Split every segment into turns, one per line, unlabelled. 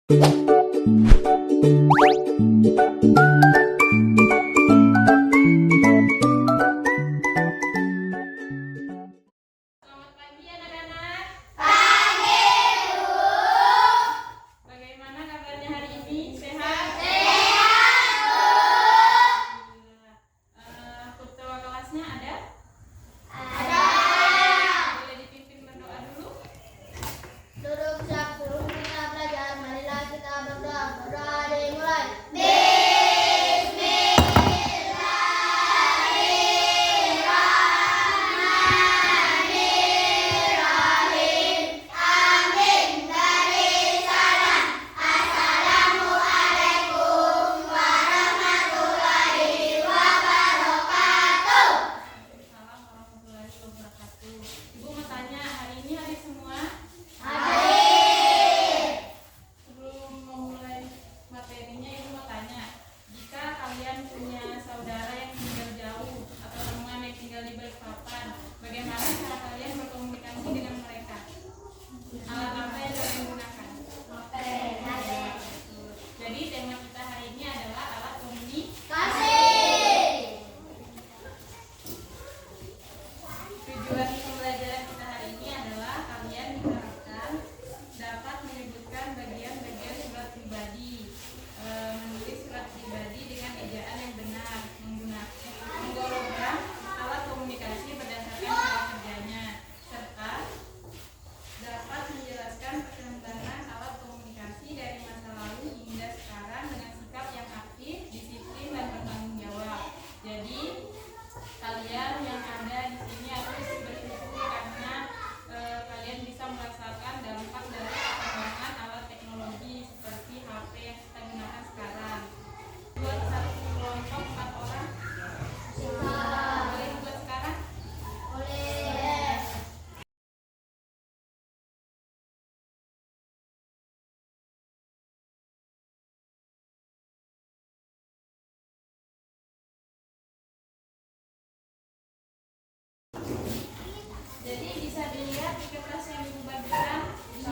Selamat pagi anak-anak. Bagaimana kabarnya hari ini? Sehat? Ketua kelasnya ada? Boleh dipimpin berdoa dulu?
Duduk siap sebelum kita belajar, marilah kita berdoa. Berdoa dimulai.
Waalaikumsalam warahmatullahi wabarakatuh. Ibu mau tanya, hari ini hari semua? Sebelum memulai materinya, Ibu mau tanya, jika kalian punya saudara yang tinggal jauh atau teman yang tinggal di Balikpapan, bagaimana cara kalian berkomunikasi dengan mereka? Alat apa yang kalian gunakan? Jadi tema kita hari ini adalah alat komunikasi. Tujuan pembelajaran kita hari ini adalah kalian diharapkan dapat menyebutkan bagian-bagian surat pribadi, menulis surat pribadi dengan ejaan yang benar, menggolongkan alat komunikasi berdasarkan cara kerjanya, serta dapat menjelaskan perkembangan alat komunikasi dari masa lalu hingga sekarang dengan sikap yang aktif, disiplin, dan bertanggung jawab. Jadi kalian yang ada di sini harus bersyukur karena kalian bisa merasakan dampak dari perkembangan alat teknologi seperti HP yang kita gunakan sekarang. Buat satu kelompok 4 orang, boleh buat sekarang?
Boleh.
Jadi bisa dilihat di kertas yang Ibu bagikan. Di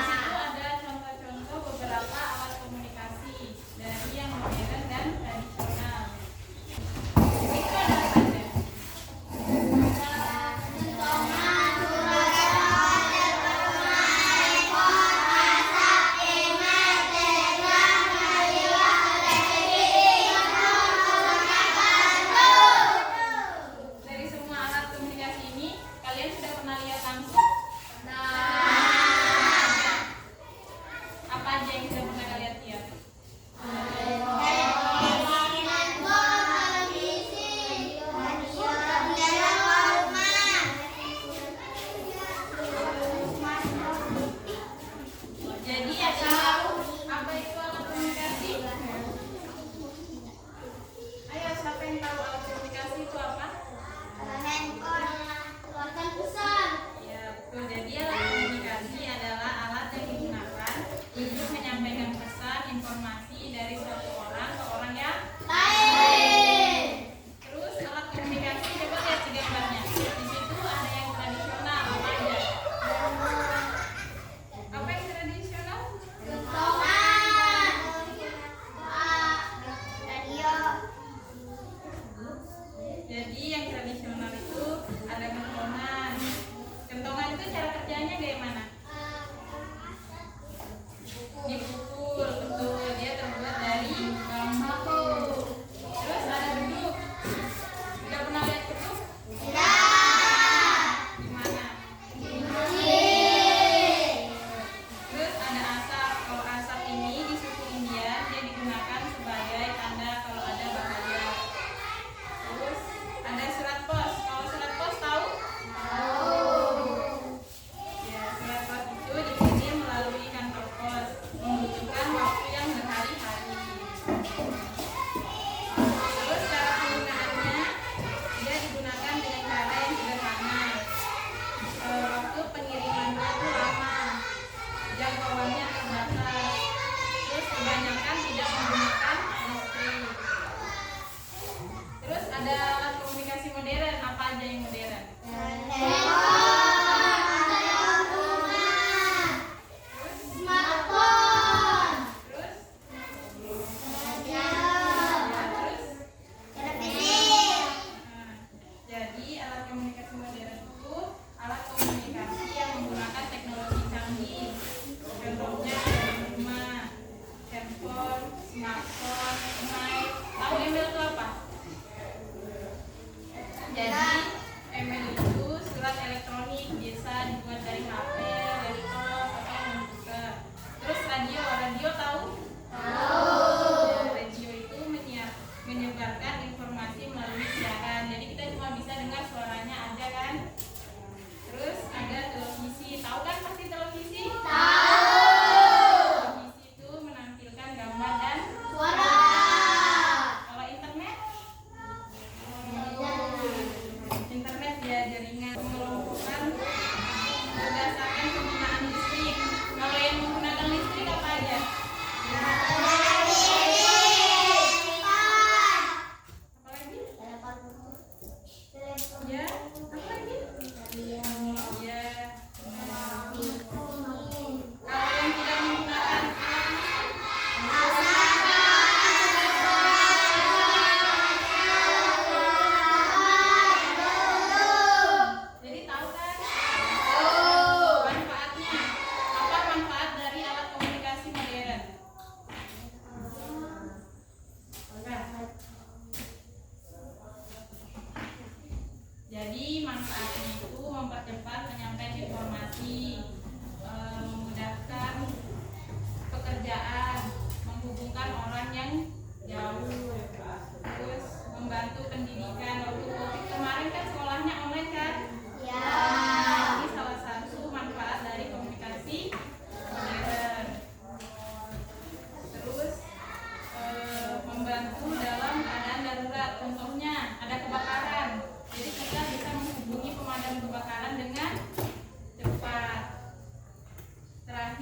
situ ada contoh-contoh beberapa alat komunikasi dari yang modern dan tradisional. Itu ada apa aja? Dari semua alat komunikasi ini, kalian sudah pernah lihat langsung?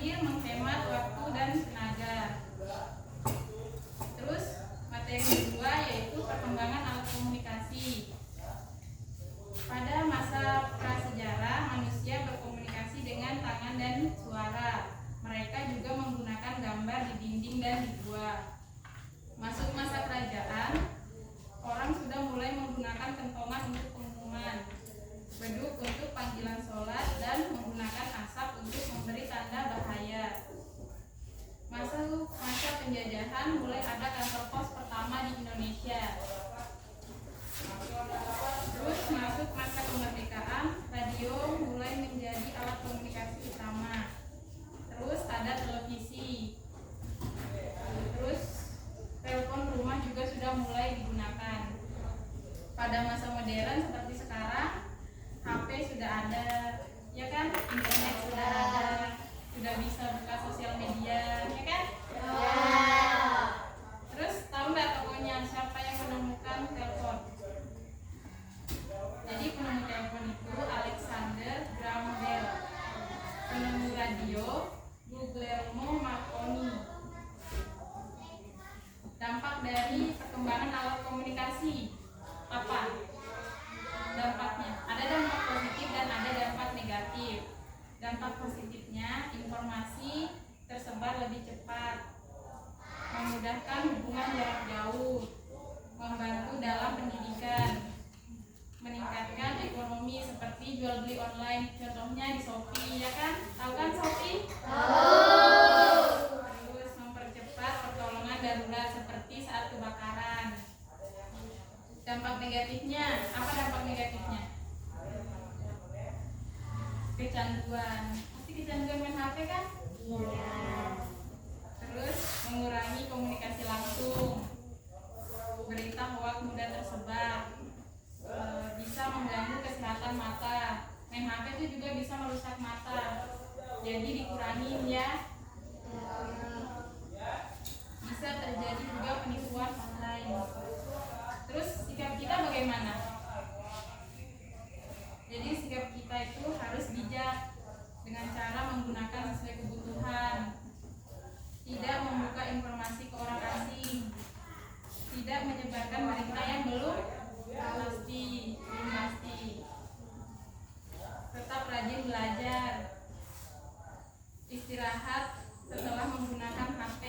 terakhir, menghemat waktu dan tenaga. Terus materi kedua yaitu perkembangan alat komunikasi. Pada masa prasejarah, manusia berkomunikasi dengan tangan dan suara. Mereka juga menggunakan gambar di dinding dan di gua. Masuk masa kerajaan, orang sudah mulai menggunakan kentongan untuk pengumuman, beduk untuk panggilan sholat, dan menggunakan asap untuk memberi tanda bahaya. Masa penjajahan, mulai ada kantor pos pertama di Indonesia. Terus masuk masa kemerdekaan, radio mulai menjadi alat komunikasi utama. Terus ada televisi. Terus telepon rumah juga sudah mulai digunakan. Pada masa modern seperti sekarang, HP sudah ada, ya kan? Internet sudah ada, sudah bisa buka sosial media, ya kan? Terus tahu nggak tokohnya siapa yang menemukan telepon? Jadi penemu telepon itu Alexander Graham Bell. Penemu radio Guglielmo Marconi. Dampak dari perkembangan alat komunikasi apa? Dampaknya ada dampak positif dan ada dampak negatif. Dampak positifnya, informasi tersebar lebih cepat, memudahkan hubungan jarak jauh, membantu dalam pendidikan, meningkatkan ekonomi seperti jual beli online, contohnya di Shopee, ya kan? Tahu kan Shopee? Terus mempercepat pertolongan darurat seperti saat kebakaran. Dampak negatifnya, apa dampak negatifnya? Kecanduan. Pasti kecanduan main HP kan? Terus mengurangi komunikasi langsung, berita hoax mudah tersebar, bisa mengganggu kesehatan mata. Main HP itu juga bisa merusak mata, jadi dikurangin ya. Bisa terjadi juga penipuan online. Terus sikap kita bagaimana? Jadi sikap kita itu harus bijak dengan cara menggunakan sesuai kebutuhan, tidak membuka informasi ke orang asing, tidak menyebarkan berita yang belum pasti, tetap rajin belajar, istirahat setelah menggunakan HP,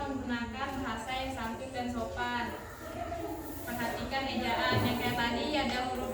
menggunakan bahasa yang santun dan sopan. Perhatikan ejaan yang kayak tadi ada huruf